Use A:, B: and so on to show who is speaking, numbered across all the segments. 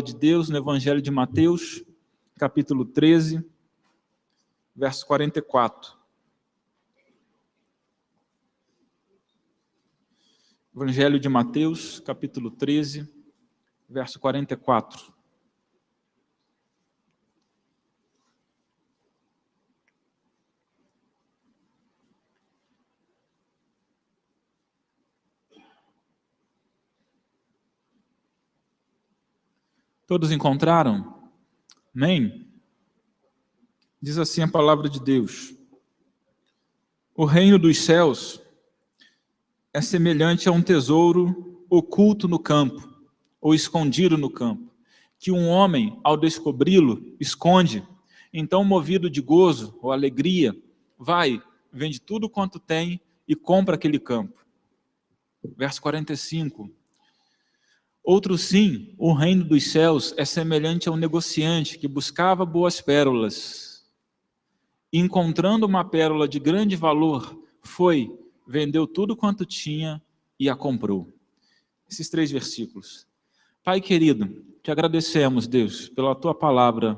A: de Deus no Evangelho de Mateus, capítulo 13, verso 44. Evangelho de Mateus, capítulo 13, verso 44. Todos encontraram? Amém? Diz assim a palavra de Deus: o reino dos céus é semelhante a um tesouro oculto no campo, ou escondido no campo, que um homem, ao descobri-lo, esconde. Então, movido de gozo ou alegria, vai, vende tudo quanto tem e compra aquele campo. Verso 45. Outro sim, o reino dos céus é semelhante a um negociante que buscava boas pérolas. Encontrando uma pérola de grande valor, foi, vendeu tudo quanto tinha e a comprou. Esses 3 versículos. Pai querido, te agradecemos, Deus, pela tua palavra,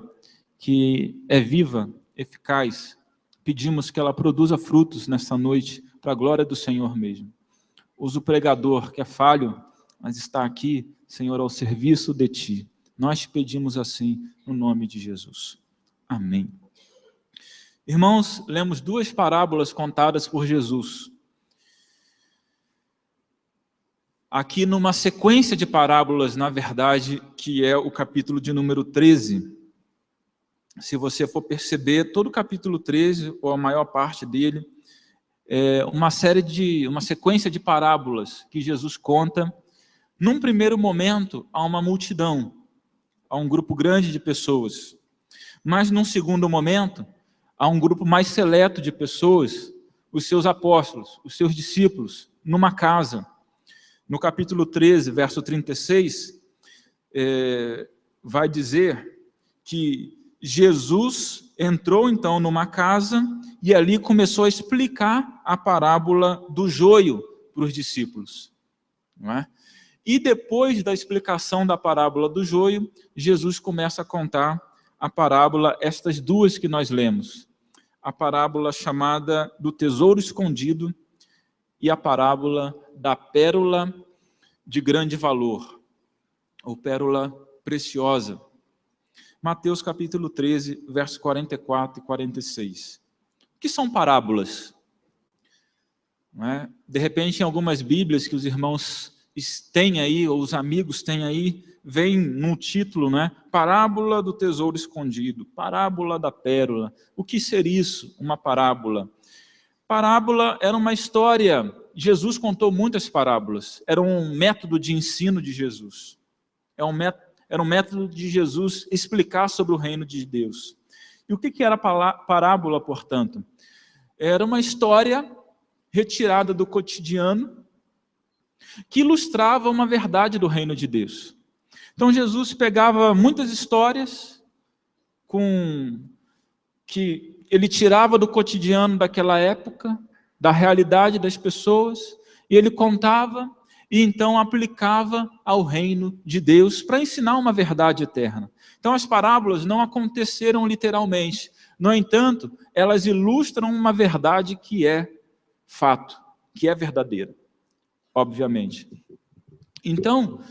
A: que é viva, eficaz. Pedimos que ela produza frutos nesta noite, para a glória do Senhor mesmo. Usa o pregador, que é falho, mas está aqui, Senhor, ao serviço de Ti. Nós te pedimos assim, no nome de Jesus. Amém. Irmãos, lemos 2 parábolas contadas por Jesus. Aqui numa sequência de parábolas, na verdade, que é o capítulo de número 13. Se você for perceber, todo o capítulo 13, ou a maior parte dele, é uma sequência de parábolas que Jesus conta. Num primeiro momento, a uma multidão, a um grupo grande de pessoas. Mas num segundo momento, a um grupo mais seleto de pessoas, os seus apóstolos, os seus discípulos, numa casa. No capítulo 13, verso 36, vai dizer que Jesus entrou então numa casa e ali começou a explicar a parábola do joio para os discípulos. Não é? E depois da explicação da parábola do joio, Jesus começa a contar a parábola, estas 2 que nós lemos. A parábola chamada do tesouro escondido e a parábola da pérola de grande valor, ou pérola preciosa. Mateus capítulo 13, versos 44 e 46. O que são parábolas? Não é? De repente, em algumas bíblias que os irmãos têm aí, ou os amigos têm aí, vem no título, né? Parábola do tesouro escondido, parábola da pérola. O que seria isso, uma parábola? Parábola era uma história. Jesus contou muitas parábolas. Era um método de ensino de Jesus. Era um método de Jesus explicar sobre o reino de Deus. E o que era parábola, portanto? Era uma história retirada do cotidiano, que ilustrava uma verdade do reino de Deus. Então Jesus pegava muitas histórias que ele tirava do cotidiano daquela época, da realidade das pessoas, e ele contava e então aplicava ao reino de Deus para ensinar uma verdade eterna. Então as parábolas não aconteceram literalmente, no entanto, elas ilustram uma verdade que é fato, que é verdadeira. Obviamente. Então,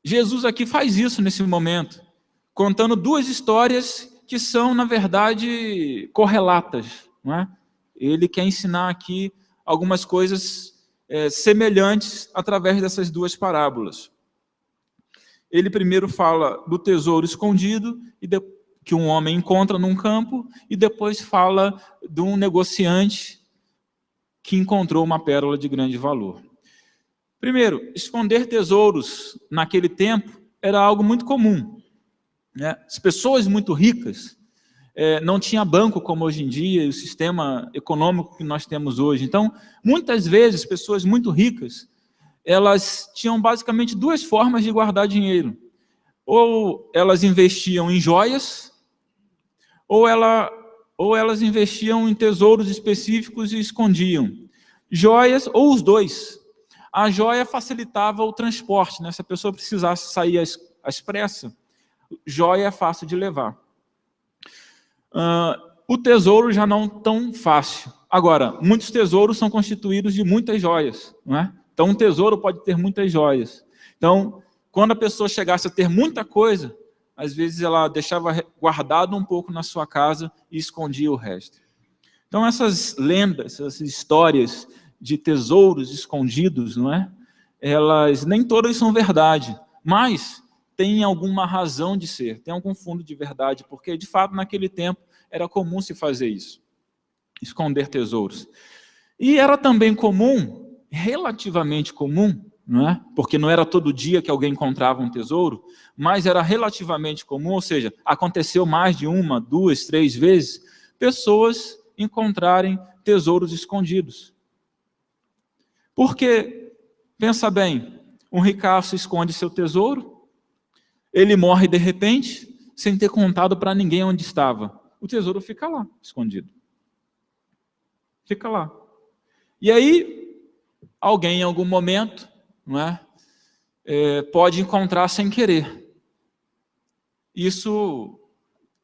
A: Jesus aqui faz isso nesse momento, contando 2 histórias que são, na verdade, correlatas. Não é? Ele quer ensinar aqui algumas coisas semelhantes através dessas 2 parábolas. Ele primeiro fala do tesouro escondido, que um homem encontra num campo, e depois fala de um negociante que encontrou uma pérola de grande valor. Primeiro, esconder tesouros naquele tempo era algo muito comum. Né? As pessoas muito ricas não tinham banco como hoje em dia, e o sistema econômico que nós temos hoje. Então, muitas vezes, pessoas muito ricas, elas tinham basicamente 2 formas de guardar dinheiro. Ou elas investiam em joias, ou elas investiam em tesouros específicos e escondiam. Joias, ou os 2. A joia facilitava o transporte, né? Se a pessoa precisasse sair às pressas, Joia é fácil de levar. O tesouro já não tão fácil. Agora, muitos tesouros são constituídos de muitas joias, não é? Então, um tesouro pode ter muitas joias. Então, quando a pessoa chegasse a ter muita coisa, às vezes ela deixava guardado um pouco na sua casa e escondia o resto. Então, essas lendas, essas histórias de tesouros escondidos, não é? Elas nem todas são verdade, mas tem alguma razão de ser, tem algum fundo de verdade, porque, de fato, naquele tempo, era comum se fazer isso, esconder tesouros. E era também comum, relativamente comum, não é? Porque não era todo dia que alguém encontrava um tesouro, mas era relativamente comum, ou seja, aconteceu mais de 1, 2, 3 vezes, pessoas encontrarem tesouros escondidos. Porque, pensa bem, um ricaço esconde seu tesouro, ele morre de repente, sem ter contado para ninguém onde estava. O tesouro fica lá, escondido. Fica lá. E aí, alguém em algum momento, não é, pode encontrar sem querer. Isso,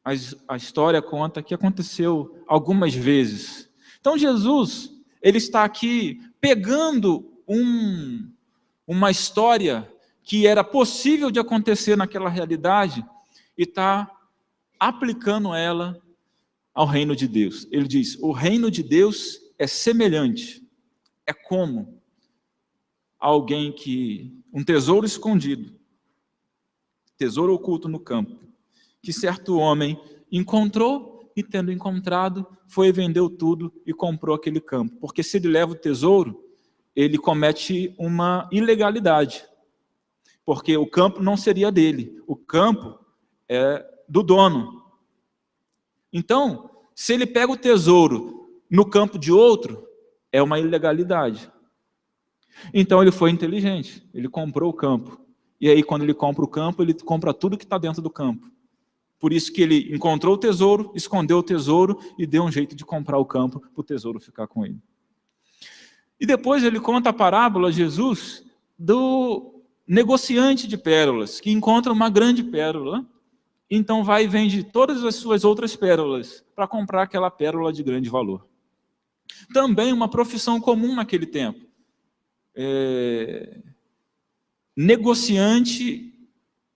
A: a história conta que aconteceu algumas vezes. Então, Jesus, ele está aqui pegando uma história que era possível de acontecer naquela realidade e está aplicando ela ao reino de Deus. Ele diz, o reino de Deus é semelhante, é como alguém um tesouro escondido, tesouro oculto no campo, que certo homem encontrou e, tendo encontrado, foi e vendeu tudo e comprou aquele campo. Porque se ele leva o tesouro, ele comete uma ilegalidade, porque o campo não seria dele, o campo é do dono. Então, se ele pega o tesouro no campo de outro, é uma ilegalidade. Então ele foi inteligente, ele comprou o campo. E aí quando ele compra o campo, ele compra tudo que está dentro do campo. Por isso que ele encontrou o tesouro, escondeu o tesouro e deu um jeito de comprar o campo para o tesouro ficar com ele. E depois ele conta a parábola, Jesus, do negociante de pérolas, que encontra uma grande pérola, então vai e vende todas as suas outras pérolas para comprar aquela pérola de grande valor. Também uma profissão comum naquele tempo. Negociante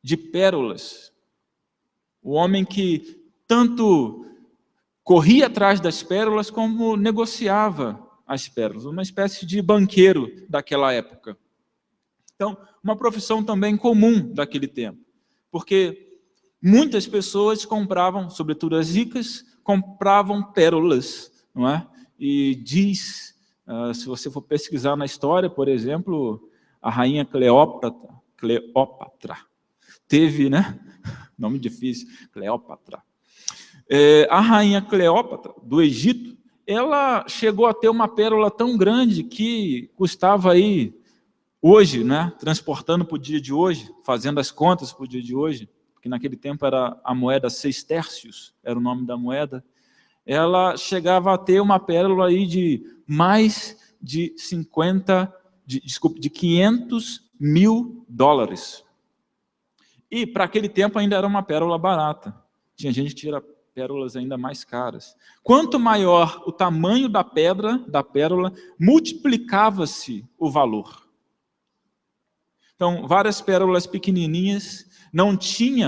A: de pérolas. O homem que tanto corria atrás das pérolas como negociava as pérolas. Uma espécie de banqueiro daquela época. Então, uma profissão também comum daquele tempo. Porque muitas pessoas compravam, sobretudo as ricas, compravam pérolas, não é? E diz, se você for pesquisar na história, por exemplo, a rainha Cleópatra teve, né? Nome difícil, Cleópatra. A rainha Cleópatra, do Egito, ela chegou a ter uma pérola tão grande que custava aí, hoje, né? Transportando para o dia de hoje, fazendo as contas para o dia de hoje, porque naquele tempo era a moeda 6 tércios, era o nome da moeda, ela chegava a ter uma pérola aí de mais de 500 mil dólares. E para aquele tempo ainda era uma pérola barata. Tinha gente que tira pérolas ainda mais caras. Quanto maior o tamanho da pérola, multiplicava-se o valor. Então, várias pérolas pequenininhas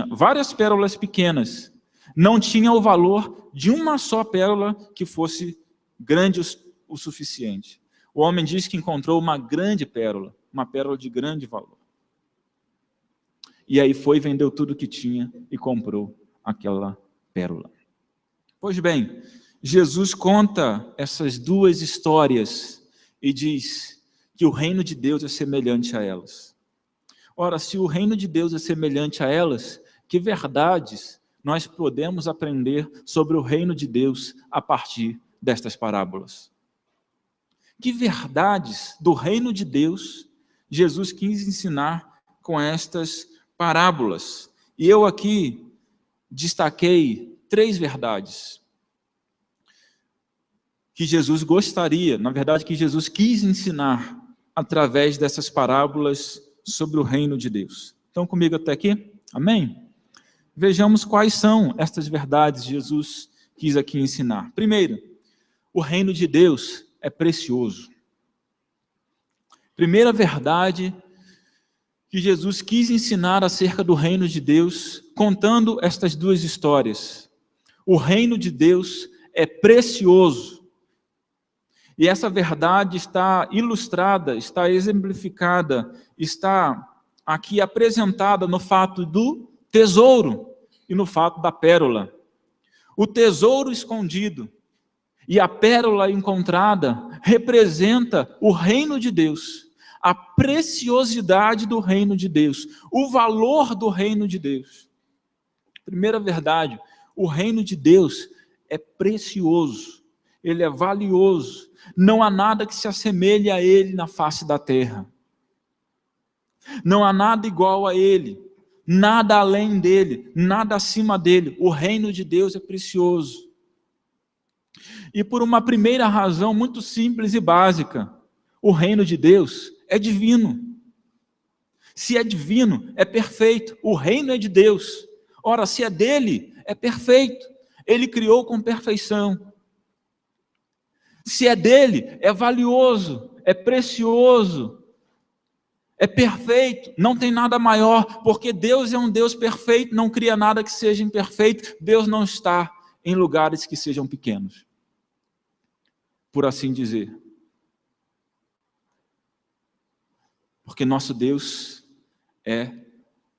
A: várias pérolas pequenas, não tinha o valor de uma só pérola que fosse grande o suficiente. O homem diz que encontrou uma grande pérola, uma pérola de grande valor. E aí foi, vendeu tudo que tinha e comprou aquela pérola. Pois bem, Jesus conta essas duas histórias e diz que o reino de Deus é semelhante a elas. Ora, se o reino de Deus é semelhante a elas, que verdades nós podemos aprender sobre o reino de Deus a partir destas parábolas? Que verdades do reino de Deus Jesus quis ensinar com estas parábolas? E eu aqui destaquei 3 verdades que Jesus gostaria, na verdade, que Jesus quis ensinar através dessas parábolas sobre o reino de Deus. Estão comigo até aqui? Amém? vejamos quais são estas verdades que Jesus quis aqui ensinar. Primeiro, o reino de Deus é precioso. Primeira verdade que Jesus quis ensinar acerca do reino de Deus, contando estas duas histórias. O reino de Deus é precioso. E essa verdade está ilustrada, está exemplificada, está aqui apresentada no fato do tesouro e no fato da pérola. O tesouro escondido e a pérola encontrada representa o reino de Deus, a preciosidade do reino de Deus, o valor do reino de Deus. Primeira verdade, o reino de Deus é precioso, ele é valioso, não há nada que se assemelhe a ele na face da terra. Não há nada igual a ele, nada além dele, nada acima dele. O reino de Deus é precioso. E por uma primeira razão muito simples e básica, o reino de Deus é divino. Se é divino, é perfeito. O reino é de Deus. Ora, se é dele, é perfeito. Ele criou com perfeição. Se é dele, é valioso, é precioso, é perfeito, não tem nada maior, porque Deus é um Deus perfeito, não cria nada que seja imperfeito. Deus não está em lugares que sejam pequenos, por assim dizer. Porque nosso Deus é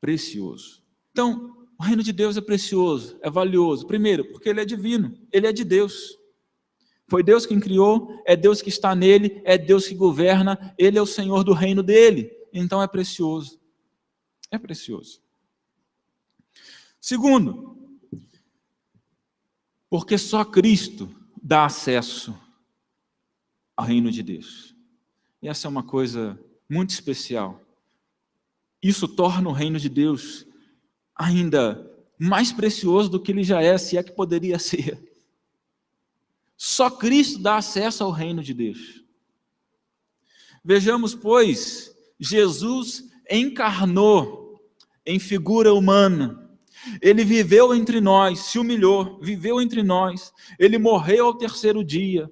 A: precioso. Então, o reino de Deus é precioso, é valioso. Primeiro, porque ele é divino, ele é de Deus. Foi Deus quem criou, é Deus que está nele, é Deus que governa, ele é o Senhor do reino dele. Então é precioso. É precioso. Segundo, porque só Cristo dá acesso ao reino de Deus. E essa é uma coisa muito especial. Isso torna o reino de Deus ainda mais precioso do que ele já é, se é que poderia ser. Só Cristo dá acesso ao reino de Deus. Vejamos, pois, Jesus encarnou em figura humana. Ele viveu entre nós, se humilhou, viveu entre nós. Ele morreu ao terceiro dia.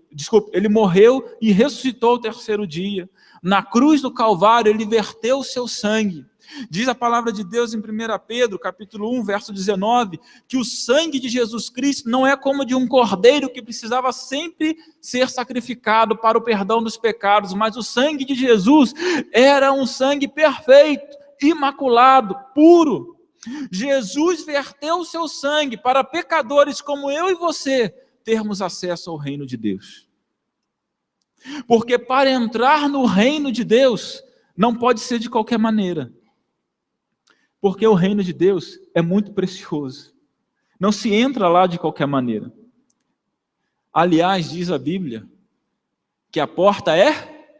A: Ele morreu e ressuscitou ao terceiro dia. Na cruz do Calvário, ele verteu o seu sangue. Diz a palavra de Deus em 1 Pedro, capítulo 1, verso 19, que o sangue de Jesus Cristo não é como de um cordeiro que precisava sempre ser sacrificado para o perdão dos pecados, mas o sangue de Jesus era um sangue perfeito, imaculado, puro. Jesus verteu o seu sangue para pecadores como eu e você termos acesso ao reino de Deus. Porque para entrar no reino de Deus, não pode ser de qualquer maneira. Porque o reino de Deus é muito precioso. Não se entra lá de qualquer maneira. Aliás, diz a Bíblia, que a porta é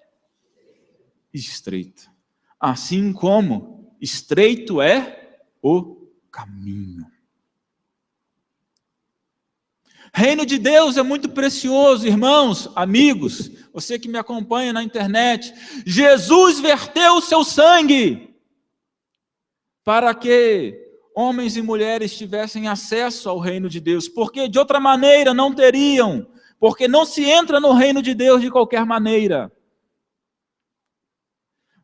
A: estreita. Assim como estreito é o caminho. Reino de Deus é muito precioso, irmãos, amigos, você que me acompanha na internet. Jesus verteu o seu sangue para que homens e mulheres tivessem acesso ao reino de Deus, porque de outra maneira não teriam, porque não se entra no reino de Deus de qualquer maneira.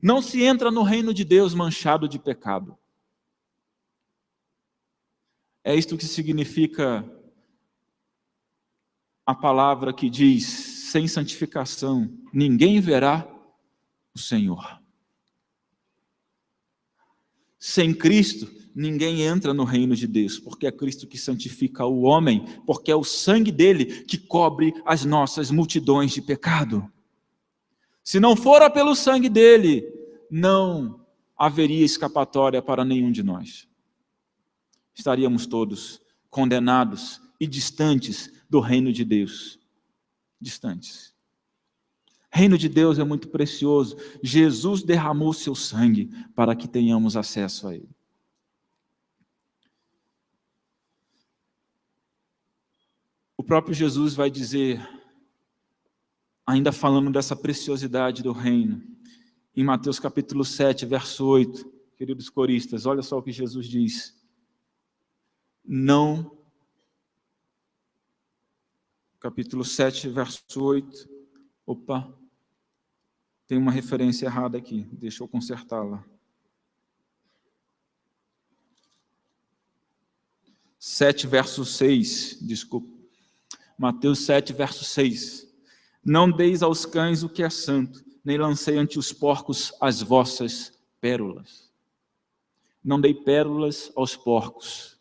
A: Não se entra no reino de Deus manchado de pecado. É isto que significa a palavra que diz: sem santificação ninguém verá o Senhor. Sem Cristo, ninguém entra no reino de Deus, porque é Cristo que santifica o homem, porque é o sangue dele que cobre as nossas multidões de pecado. Se não fora pelo sangue dele, não haveria escapatória para nenhum de nós. Estaríamos todos condenados e distantes do reino de Deus. Distantes. Reino de Deus é muito precioso. Jesus derramou seu sangue para que tenhamos acesso a ele. O próprio Jesus vai dizer, ainda falando dessa preciosidade do reino, em Mateus capítulo 7, verso 8, queridos coristas, olha só o que Jesus diz. não, capítulo 7, verso 8, opa, tem uma referência errada aqui, deixa eu consertá-la. 7, verso 6, desculpa. Mateus 7, verso 6. Não deis aos cães o que é santo, nem lancei ante os porcos as vossas pérolas. Não dei pérolas aos porcos.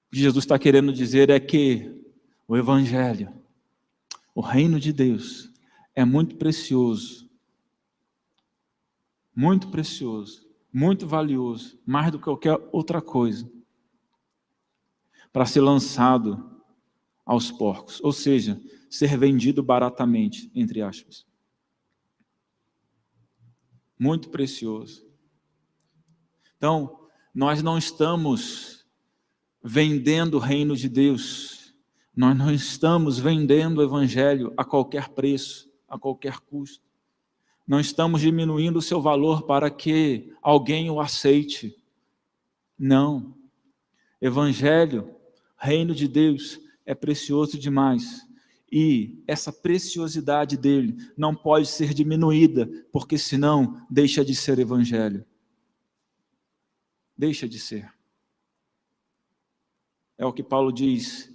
A: O que Jesus está querendo dizer é que o Evangelho, o reino de Deus, é muito precioso, muito valioso, mais do que qualquer outra coisa, para ser lançado aos porcos, ou seja, ser vendido baratamente, entre aspas. Muito precioso. Então, nós não estamos vendendo o reino de Deus, nós não estamos vendendo o Evangelho a qualquer preço, a qualquer custo. Não estamos diminuindo o seu valor para que alguém o aceite. Não. Evangelho, reino de Deus, é precioso demais. E essa preciosidade dele não pode ser diminuída, porque senão deixa de ser evangelho. Deixa de ser. É o que Paulo diz,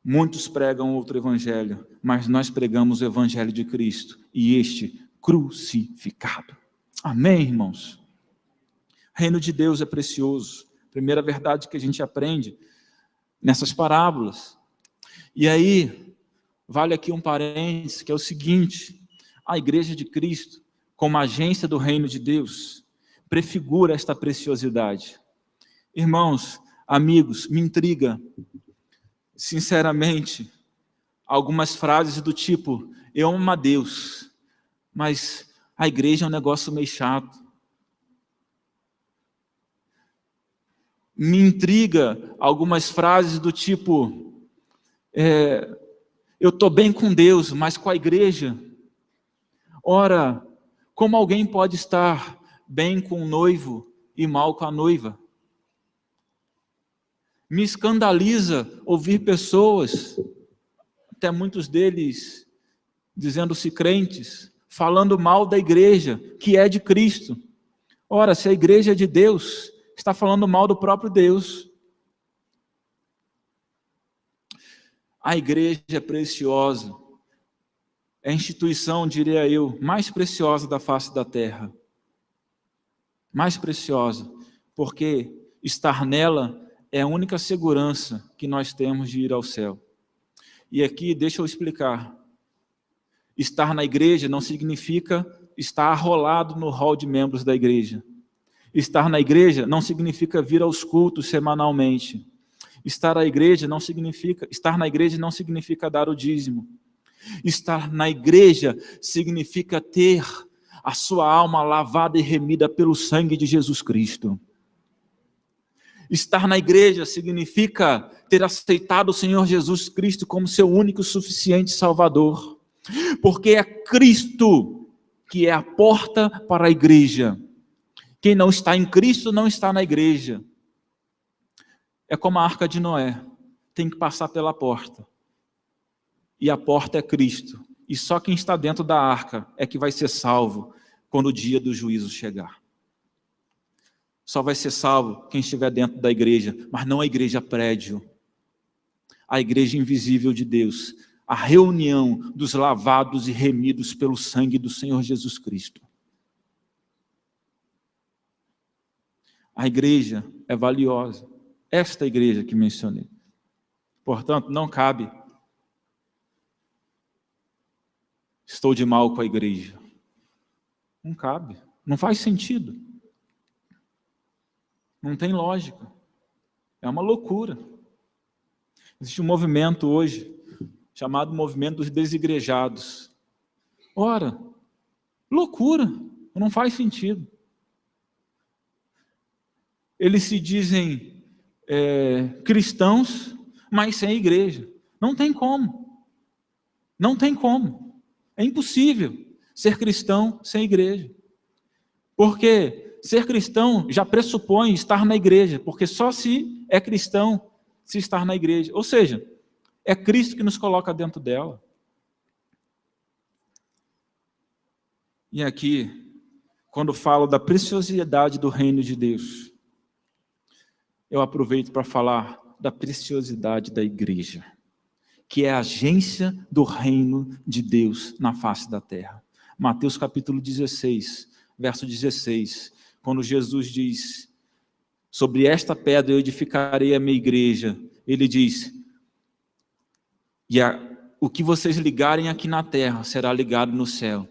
A: muitos pregam outro evangelho, mas nós pregamos o evangelho de Cristo, e este crucificado. Amém, irmãos? O reino de Deus é precioso. Primeira verdade que a gente aprende nessas parábolas. E aí, vale aqui um parênteses, que é o seguinte: a igreja de Cristo, como agência do reino de Deus, prefigura esta preciosidade. Irmãos, amigos, me intriga, sinceramente, algumas frases do tipo: eu amo a Deus, mas a igreja é um negócio meio chato. Me intriga algumas frases do tipo: eu estou bem com Deus, mas com a igreja. Ora, como alguém pode estar bem com o noivo e mal com a noiva? Me escandaliza ouvir pessoas, até muitos deles dizendo-se crentes, falando mal da igreja, que é de Cristo. Ora, se a igreja é de Deus, está falando mal do próprio Deus. A igreja é preciosa, é a instituição, diria eu, mais preciosa da face da terra. Mais preciosa, porque estar nela é a única segurança que nós temos de ir ao céu. E aqui, deixa eu explicar. Estar na igreja não significa estar arrolado no hall de membros da igreja. Estar na igreja não significa vir aos cultos semanalmente. Estar na igreja não significa dar o dízimo. Estar na igreja significa ter a sua alma lavada e remida pelo sangue de Jesus Cristo. Estar na igreja significa ter aceitado o Senhor Jesus Cristo como seu único e suficiente Salvador. Porque é Cristo que é a porta para a igreja. Quem não está em Cristo não está na igreja. É como a arca de Noé, tem que passar pela porta. E a porta é Cristo. E só quem está dentro da arca é que vai ser salvo quando o dia do juízo chegar. Só vai ser salvo quem estiver dentro da igreja, mas não a igreja prédio. A igreja invisível de Deus, a reunião dos lavados e remidos pelo sangue do Senhor Jesus Cristo. A igreja é valiosa. Esta igreja que mencionei. Portanto, não cabe. Estou de mal com a igreja. Não cabe. Não faz sentido. Não tem lógica. É uma loucura. Existe um movimento hoje, chamado movimento dos desigrejados. Ora, loucura. Não faz sentido. Eles se dizem cristãos, mas sem igreja. Não tem como. Não tem como. É impossível ser cristão sem igreja. Porque ser cristão já pressupõe estar na igreja, porque só se é cristão se estar na igreja. Ou seja, é Cristo que nos coloca dentro dela. E aqui, quando falo da preciosidade do reino de Deus, eu aproveito para falar da preciosidade da igreja, que é a agência do reino de Deus na face da terra. Mateus capítulo 16, verso 16, quando Jesus diz, sobre esta pedra eu edificarei a minha igreja, ele diz, o que vocês ligarem aqui na terra será ligado no céu,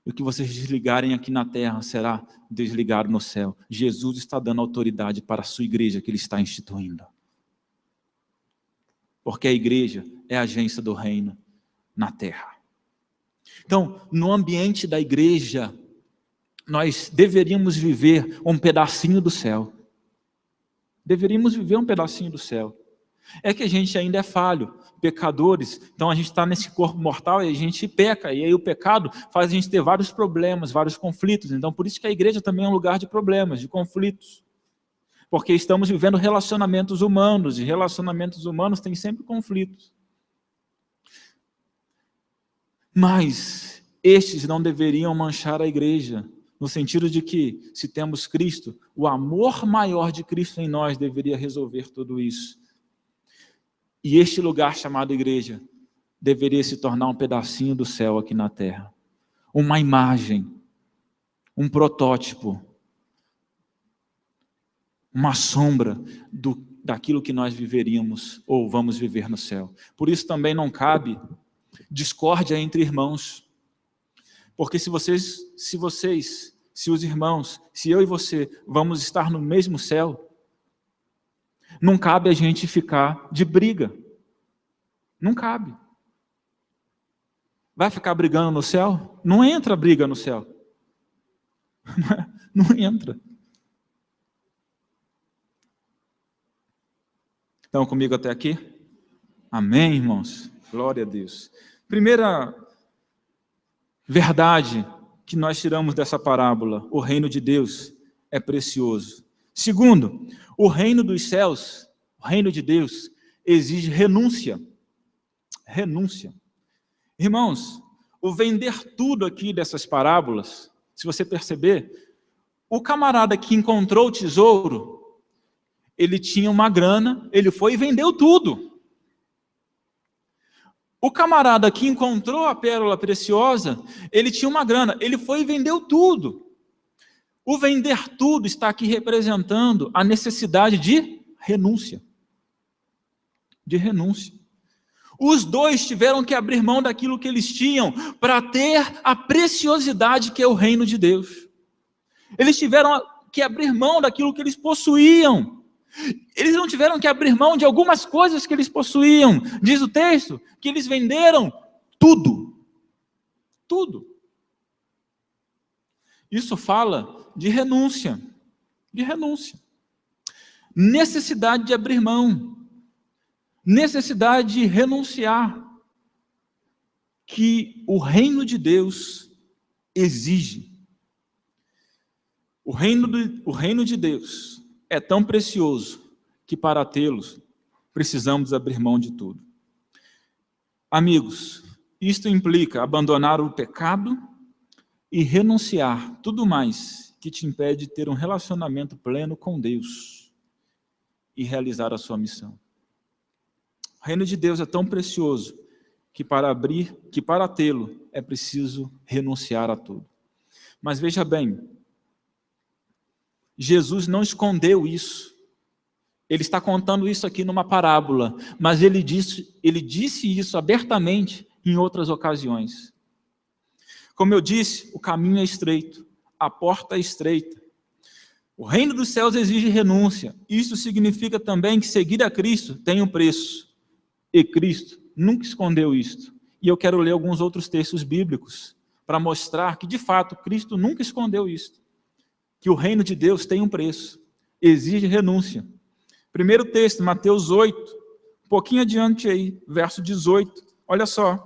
A: e o que vocês desligarem aqui na terra será desligado no céu. Jesus está dando autoridade para a sua igreja que ele está instituindo. Porque a igreja é a agência do reino na terra. Então, no ambiente da igreja, nós deveríamos viver um pedacinho do céu. Deveríamos viver um pedacinho do céu. É que a gente ainda é falho, pecadores, então a gente está nesse corpo mortal e a gente peca, e aí o pecado faz a gente ter vários problemas, vários conflitos. Então por isso que a igreja também é um lugar de problemas, de conflitos. Porque estamos vivendo relacionamentos humanos, e relacionamentos humanos têm sempre conflitos. Mas estes não deveriam manchar a igreja, no sentido de que, se temos Cristo, o amor maior de Cristo em nós deveria resolver tudo isso. E este lugar chamado igreja deveria se tornar um pedacinho do céu aqui na terra. Uma imagem, um protótipo, uma sombra daquilo que nós viveríamos ou vamos viver no céu. Por isso também não cabe discórdia entre irmãos. Porque se os irmãos, se eu e você vamos estar no mesmo céu, não cabe a gente ficar de briga. Não cabe. Vai ficar brigando no céu? Não entra briga no céu. Não entra. Estão comigo até aqui? Amém, irmãos? Glória a Deus. Primeira verdade que nós tiramos dessa parábola: o reino de Deus é precioso. Segundo, o reino dos céus, o reino de Deus, exige renúncia. Renúncia. Irmãos, o vender tudo aqui dessas parábolas, se você perceber, o camarada que encontrou o tesouro, ele tinha uma grana, ele foi e vendeu tudo. O camarada que encontrou a pérola preciosa, ele tinha uma grana, ele foi e vendeu tudo. O vender tudo está aqui representando a necessidade de renúncia. De renúncia. Os dois tiveram que abrir mão daquilo que eles tinham para ter a preciosidade que é o reino de Deus. Eles tiveram que abrir mão daquilo que eles possuíam. Eles não tiveram que abrir mão de algumas coisas que eles possuíam. Diz o texto que eles venderam tudo. Tudo. Isso fala de renúncia, necessidade de abrir mão, necessidade de renunciar, que o reino de Deus exige. O reino de Deus é tão precioso que para tê-los precisamos abrir mão de tudo. Amigos, isto implica abandonar o pecado e renunciar tudo mais que te impede de ter um relacionamento pleno com Deus e realizar a sua missão. O reino de Deus é tão precioso que para tê-lo é preciso renunciar a tudo. Mas veja bem, Jesus não escondeu isso. Ele está contando isso aqui numa parábola, mas ele disse isso abertamente em outras ocasiões. Como eu disse, o caminho é estreito, a porta é estreita. O reino dos céus exige renúncia. Isso significa também que seguir a Cristo tem um preço. E Cristo nunca escondeu isto. E eu quero ler alguns outros textos bíblicos para mostrar que, de fato, Cristo nunca escondeu isto. Que o reino de Deus tem um preço. Exige renúncia. Primeiro texto, Mateus 8, um pouquinho adiante aí, verso 18. Olha só.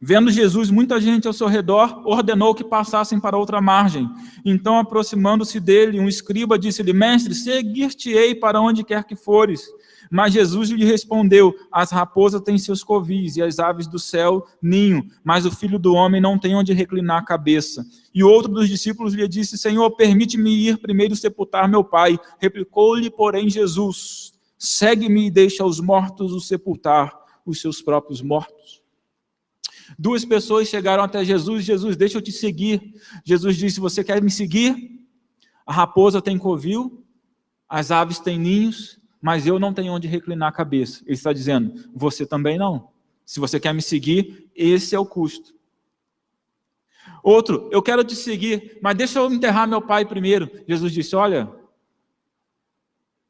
A: Vendo Jesus, muita gente ao seu redor, ordenou que passassem para outra margem. Então, aproximando-se dele, um escriba disse-lhe: Mestre, seguir-te-ei para onde quer que fores. Mas Jesus lhe respondeu: As raposas têm seus covis e as aves do céu ninho, mas o Filho do Homem não tem onde reclinar a cabeça. E outro dos discípulos lhe disse: Senhor, permite-me ir primeiro sepultar meu pai. Replicou-lhe, porém, Jesus: Segue-me e deixa os mortos o sepultar os seus próprios mortos. Duas pessoas chegaram até Jesus: Jesus, deixa eu te seguir. Jesus disse: Você quer me seguir? A raposa tem covil, as aves têm ninhos, mas eu não tenho onde reclinar a cabeça. Ele está dizendo: você também não. Se você quer me seguir, esse é o custo. Outro: eu quero te seguir, mas deixa eu enterrar meu pai primeiro. Jesus disse: olha,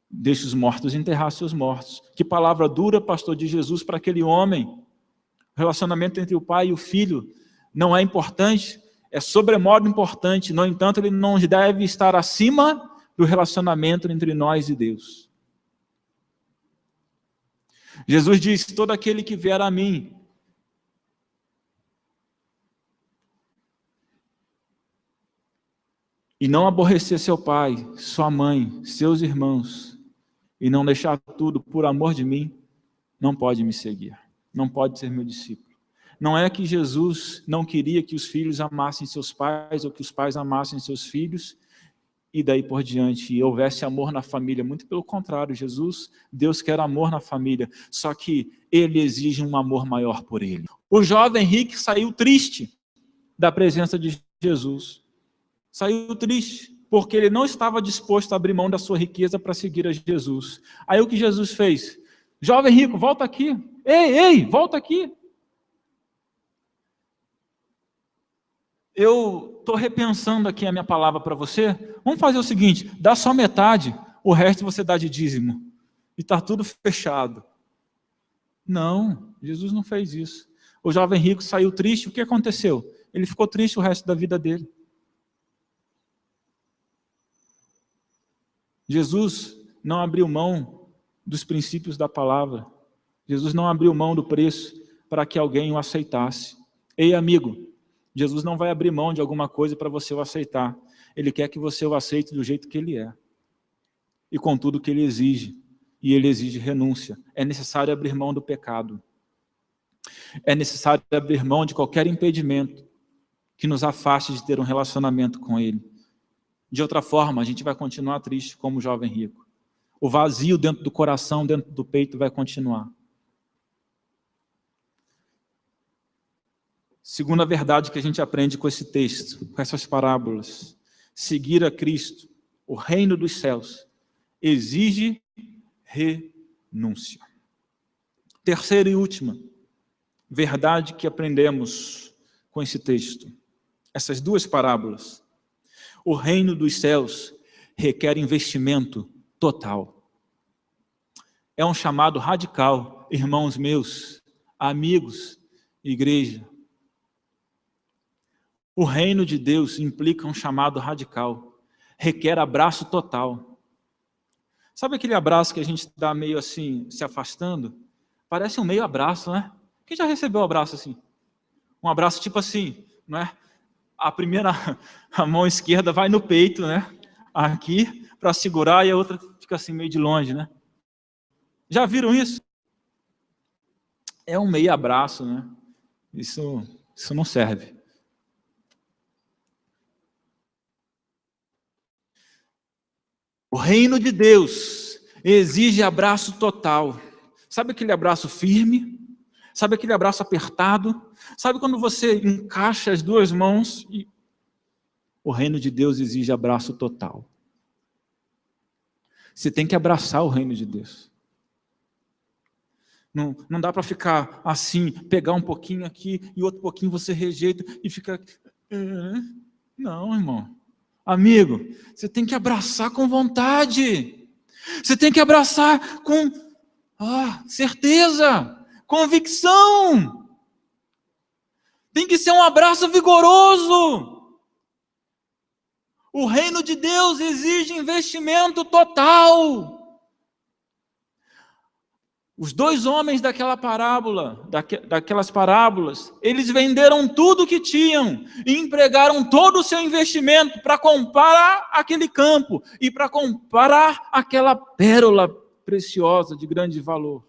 A: deixa os mortos enterrar seus mortos. Que palavra dura, pastor, de Jesus para aquele homem. O relacionamento entre o pai e o filho não é importante, é sobremodo importante. No entanto, ele não deve estar acima do relacionamento entre nós e Deus. Jesus disse: todo aquele que vier a mim e não aborrecer seu pai, sua mãe, seus irmãos, e não deixar tudo por amor de mim, não pode me seguir, não pode ser meu discípulo. Não é que Jesus não queria que os filhos amassem seus pais, ou que os pais amassem seus filhos, e daí por diante, e houvesse amor na família. Muito pelo contrário, Deus quer amor na família, só que Ele exige um amor maior por ele. O jovem rico saiu triste da presença de Jesus. Saiu triste, porque ele não estava disposto a abrir mão da sua riqueza para seguir a Jesus. Aí o que Jesus fez? Jovem rico, volta aqui. Ei, volta aqui. Eu estou repensando aqui a minha palavra para você. Vamos fazer o seguinte: dá só metade, o resto você dá de dízimo. E está tudo fechado. Não, Jesus não fez isso. O jovem rico saiu triste. O que aconteceu? Ele ficou triste o resto da vida dele. Jesus não abriu mão dos princípios da palavra. Jesus não abriu mão do preço para que alguém o aceitasse. Ei, amigo, Jesus não vai abrir mão de alguma coisa para você o aceitar. Ele quer que você o aceite do jeito que ele é. E com tudo que ele exige. E ele exige renúncia. É necessário abrir mão do pecado. É necessário abrir mão de qualquer impedimento que nos afaste de ter um relacionamento com ele. De outra forma, a gente vai continuar triste como o jovem rico. O vazio dentro do coração, dentro do peito vai continuar. Segunda verdade que a gente aprende com esse texto, com essas parábolas: seguir a Cristo, o reino dos céus, exige renúncia. Terceira e última verdade que aprendemos com esse texto, essas duas parábolas: o reino dos céus requer investimento total. É um chamado radical, irmãos meus, amigos, igreja. O reino de Deus implica um chamado radical, requer abraço total. Sabe aquele abraço que a gente dá meio assim, se afastando? Parece um meio abraço, né? Quem já recebeu um abraço assim? Um abraço tipo assim, não é? A mão esquerda vai no peito, né? Aqui, para segurar, e a outra fica assim meio de longe, né? Já viram isso? É um meio abraço, né? Isso não serve. O reino de Deus exige abraço total. Sabe aquele abraço firme? Sabe aquele abraço apertado? Sabe quando você encaixa as duas mãos? O reino de Deus exige abraço total. Você tem que abraçar o reino de Deus. Não dá para ficar assim, pegar um pouquinho aqui e outro pouquinho você rejeita e fica... Não, irmão. Amigo, você tem que abraçar com vontade. Você tem que abraçar com certeza, convicção. Tem que ser um abraço vigoroso. O reino de Deus exige investimento total. Os dois homens daquela parábola, daquelas parábolas, eles venderam tudo o que tinham e empregaram todo o seu investimento para comprar aquele campo e para comprar aquela pérola preciosa de grande valor.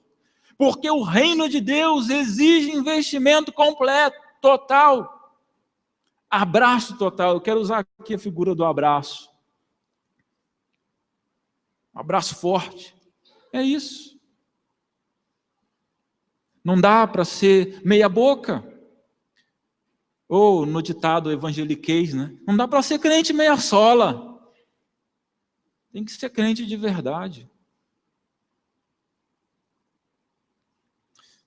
A: Porque o reino de Deus exige investimento completo, total. Abraço total. Eu quero usar aqui a figura do abraço. Abraço forte. É isso. Não dá para ser meia boca. Ou no ditado evangeliquez, né? Não dá para ser crente meia sola. Tem que ser crente de verdade.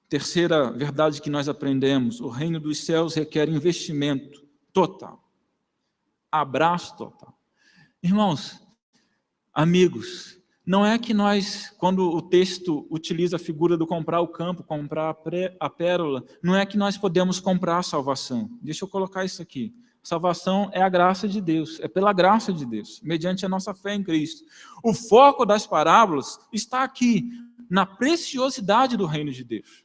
A: Terceira verdade que nós aprendemos: o reino dos céus requer investimento total. Abraço total. Irmãos, amigos, não é que nós, quando o texto utiliza a figura do comprar o campo, comprar a pérola, não é que nós podemos comprar a salvação. Deixa eu colocar isso aqui. Salvação é a graça de Deus, é pela graça de Deus, mediante a nossa fé em Cristo. O foco das parábolas está aqui, na preciosidade do reino de Deus,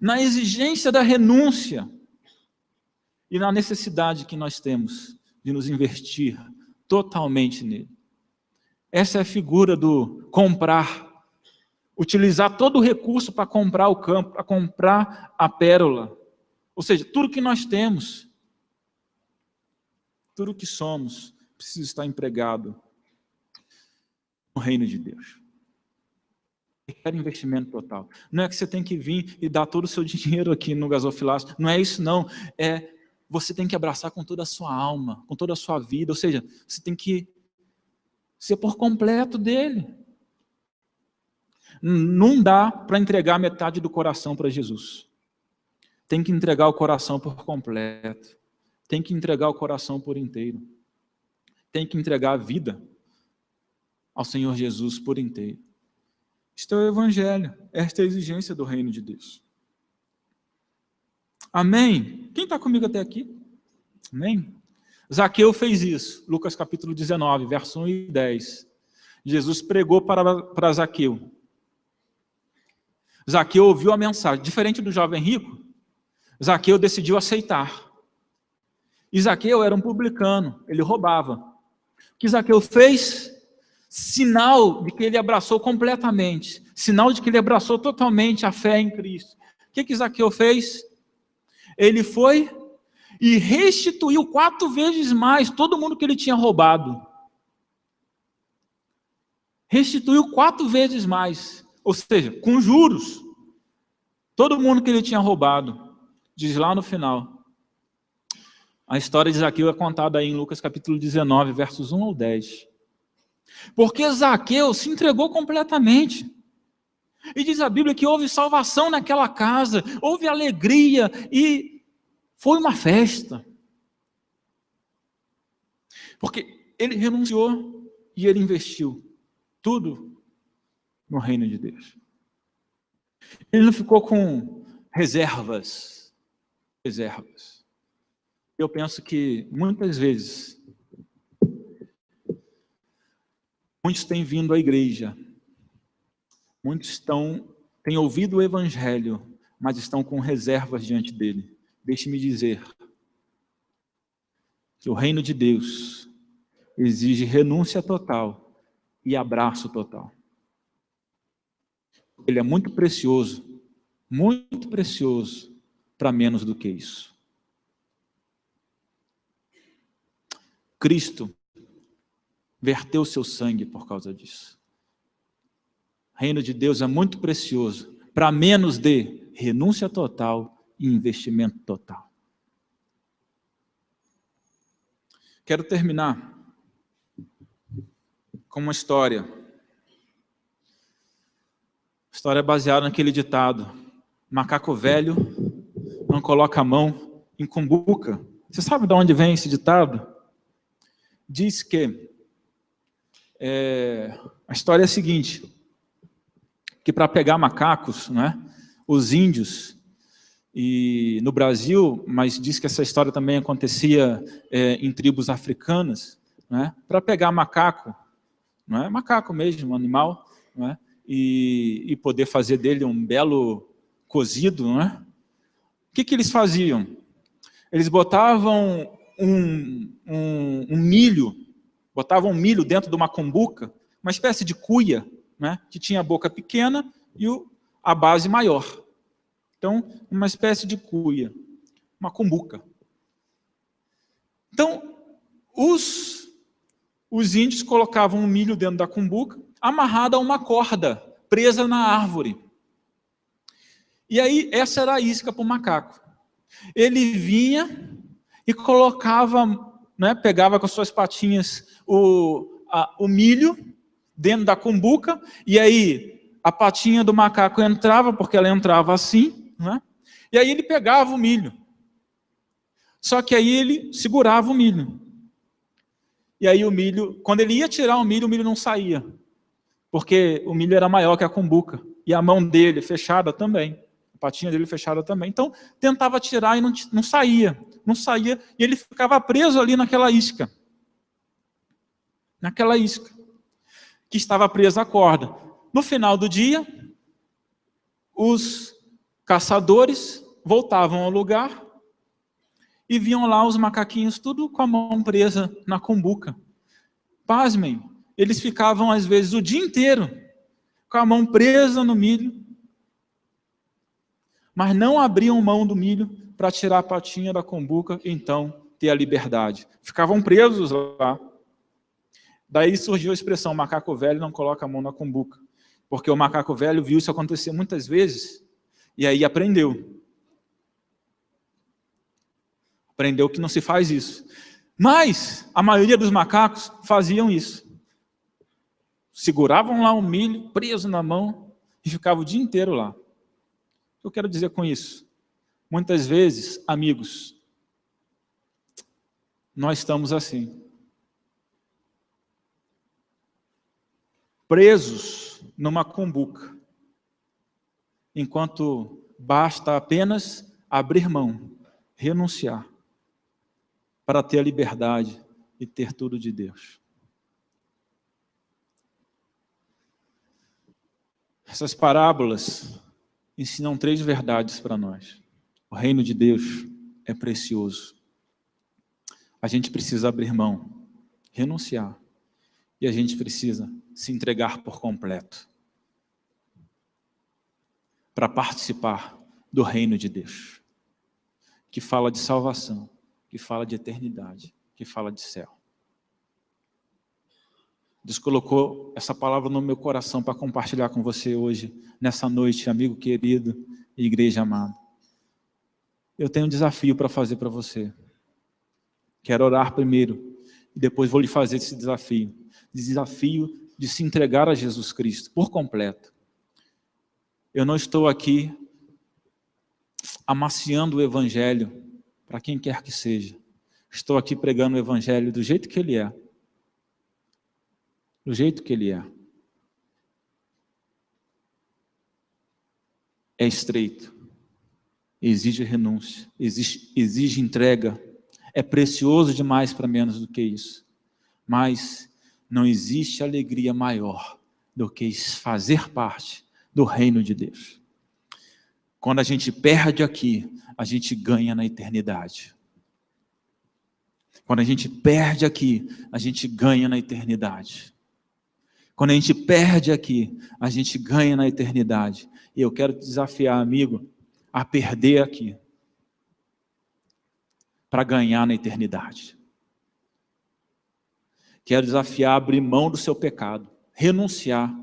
A: na exigência da renúncia e na necessidade que nós temos de nos investir totalmente nele. Essa é a figura do comprar, utilizar todo o recurso para comprar o campo, para comprar a pérola. Ou seja, tudo que nós temos, tudo que somos, precisa estar empregado no reino de Deus. Requer investimento total. Não é que você tem que vir e dar todo o seu dinheiro aqui no gasofilácio. Não é isso, não. É você tem que abraçar com toda a sua alma, com toda a sua vida. Ou seja, você tem que ser por completo dele. Não dá para entregar metade do coração para Jesus. Tem que entregar o coração por completo. Tem que entregar o coração por inteiro. Tem que entregar a vida ao Senhor Jesus por inteiro. Isto é o Evangelho. Esta é a exigência do reino de Deus. Amém? Quem está comigo até aqui? Amém? Zaqueu fez isso. Lucas capítulo 19, verso 1 e 10. Jesus pregou para Zaqueu. Zaqueu ouviu a mensagem. Diferente do jovem rico, Zaqueu decidiu aceitar. E Zaqueu era um publicano, ele roubava. O que Zaqueu fez? Sinal de que ele abraçou completamente. Sinal de que ele abraçou totalmente a fé em Cristo. O que Zaqueu fez? Ele foi e restituiu 4 vezes mais todo mundo que ele tinha roubado. Restituiu 4 vezes mais. Ou seja, com juros. Todo mundo que ele tinha roubado. Diz lá no final. A história de Zaqueu é contada aí em Lucas capítulo 19, versos 1 ao 10. Porque Zaqueu se entregou completamente. E diz a Bíblia que houve salvação naquela casa, houve alegria e foi uma festa. Porque ele renunciou e ele investiu tudo no reino de Deus. Ele não ficou com reservas. Eu penso que muitas vezes muitos têm vindo à igreja, muitos têm ouvido o Evangelho, mas estão com reservas diante dele. Deixe-me dizer que o reino de Deus exige renúncia total e abraço total. Ele é muito precioso para menos do que isso. Cristo verteu seu sangue por causa disso. O reino de Deus é muito precioso para menos de renúncia total e investimento total. Quero terminar com uma história. História baseada naquele ditado: macaco velho não coloca a mão em cumbuca. Você sabe de onde vem esse ditado? Diz que a história é a seguinte, que para pegar macacos, né, os índios, e no Brasil, mas diz que essa história também acontecia em tribos africanas, né, para pegar macaco, não é macaco mesmo, um animal, não é, e poder fazer dele um belo cozido, não é? O que eles faziam? Eles botavam um milho, botavam milho dentro de uma cumbuca, uma espécie de cuia, né, que tinha a boca pequena e a base maior. Então, uma espécie de cuia, uma cumbuca. Então, os índios colocavam o milho dentro da cumbuca, amarrado a uma corda, presa na árvore. E aí, essa era a isca para o macaco. Ele vinha e colocava, né, pegava com as suas patinhas o milho dentro da cumbuca, e aí a patinha do macaco entrava, porque ela entrava assim, né, e aí ele pegava o milho. Só que aí ele segurava o milho. E aí o milho, quando ele ia tirar o milho não saía, porque o milho era maior que a cumbuca, e a mão dele fechada também. A patinha dele fechada também. Então, tentava tirar e não saía, e ele ficava preso ali naquela isca, que estava presa à corda. No final do dia, os caçadores voltavam ao lugar e viam lá os macaquinhos tudo com a mão presa na cumbuca. Pasmem, eles ficavam às vezes o dia inteiro com a mão presa no milho, mas não abriam mão do milho para tirar a patinha da cumbuca e então ter a liberdade. Ficavam presos lá. Daí surgiu a expressão, macaco velho não coloca a mão na cumbuca, porque o macaco velho viu isso acontecer muitas vezes, e aí aprendeu. Aprendeu que não se faz isso. Mas a maioria dos macacos faziam isso. Seguravam lá o milho, preso na mão, e ficavam o dia inteiro lá. O que eu quero dizer com isso? Muitas vezes, amigos, nós estamos assim. Presos numa cumbuca, enquanto basta apenas abrir mão, renunciar, para ter a liberdade e ter tudo de Deus. Essas parábolas ensinam 3 verdades para nós. O reino de Deus é precioso. A gente precisa abrir mão, renunciar, e a gente precisa se entregar por completo para participar do reino de Deus, que fala de salvação, que fala de eternidade, que fala de céu. Deus colocou essa palavra no meu coração para compartilhar com você hoje, nessa noite, amigo querido e igreja amada. Eu tenho um desafio para fazer para você. Quero orar primeiro e depois vou lhe fazer esse desafio. Desafio de se entregar a Jesus Cristo por completo. Eu não estou aqui amaciando o evangelho para quem quer que seja. Estou aqui pregando o evangelho do jeito que ele é. Do jeito que ele é. É estreito. Exige renúncia. Exige entrega. É precioso demais para menos do que isso. Mas não existe alegria maior do que fazer parte do reino de Deus. Quando a gente perde aqui, a gente ganha na eternidade. Quando a gente perde aqui, a gente ganha na eternidade. Quando a gente perde aqui, a gente ganha na eternidade. E eu quero te desafiar, amigo, a perder aqui, para ganhar na eternidade. Quero desafiar a abrir mão do seu pecado, renunciar,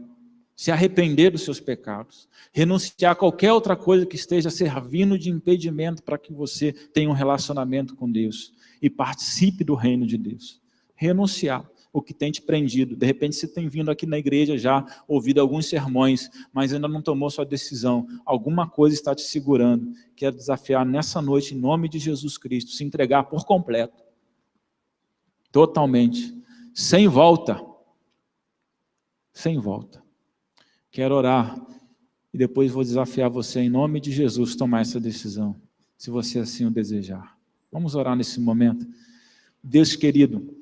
A: se arrepender dos seus pecados, renunciar a qualquer outra coisa que esteja servindo de impedimento para que você tenha um relacionamento com Deus e participe do reino de Deus. Renunciar o que tem te prendido. De repente você tem vindo aqui na igreja já, ouvido alguns sermões, mas ainda não tomou sua decisão. Alguma coisa está te segurando. Quero desafiar nessa noite, em nome de Jesus Cristo, se entregar por completo. Totalmente. Sem volta. Sem volta. Quero orar e depois vou desafiar você em nome de Jesus tomar essa decisão, se você assim o desejar. Vamos orar nesse momento. Deus querido,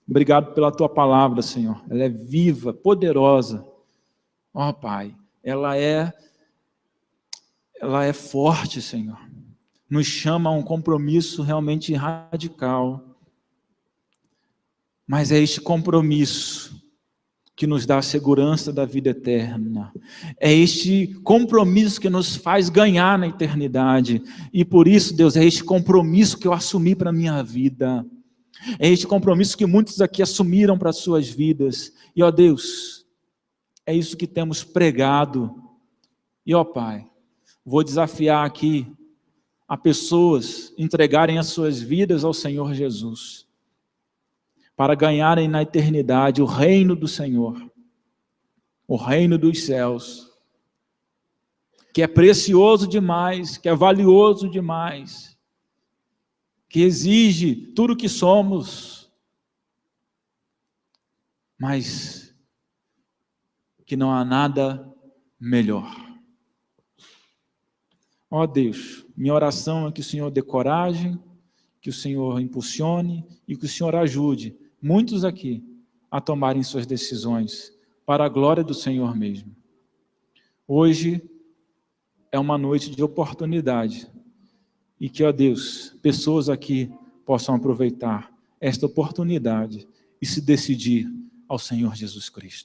A: obrigado pela tua palavra, Senhor. Ela é viva, poderosa Ó Pai, ela é forte, Senhor. Nos chama a um compromisso realmente radical. Mas é este compromisso que nos dá a segurança da vida eterna. É este compromisso que nos faz ganhar na eternidade. E por isso, Deus, é este compromisso que eu assumi para a minha vida. É este compromisso que muitos aqui assumiram para as suas vidas. E, ó Deus, é isso que temos pregado. E, ó Pai, vou desafiar aqui a pessoas entregarem as suas vidas ao Senhor Jesus, para ganharem na eternidade o reino do Senhor, o reino dos céus, que é precioso demais, que é valioso demais, que exige tudo o que somos, mas que não há nada melhor. Ó Deus, minha oração é que o Senhor dê coragem, que o Senhor impulsione e que o Senhor ajude muitos aqui a tomarem suas decisões para a glória do Senhor mesmo. Hoje é uma noite de oportunidade e que, ó Deus, pessoas aqui possam aproveitar esta oportunidade e se decidir ao Senhor Jesus Cristo.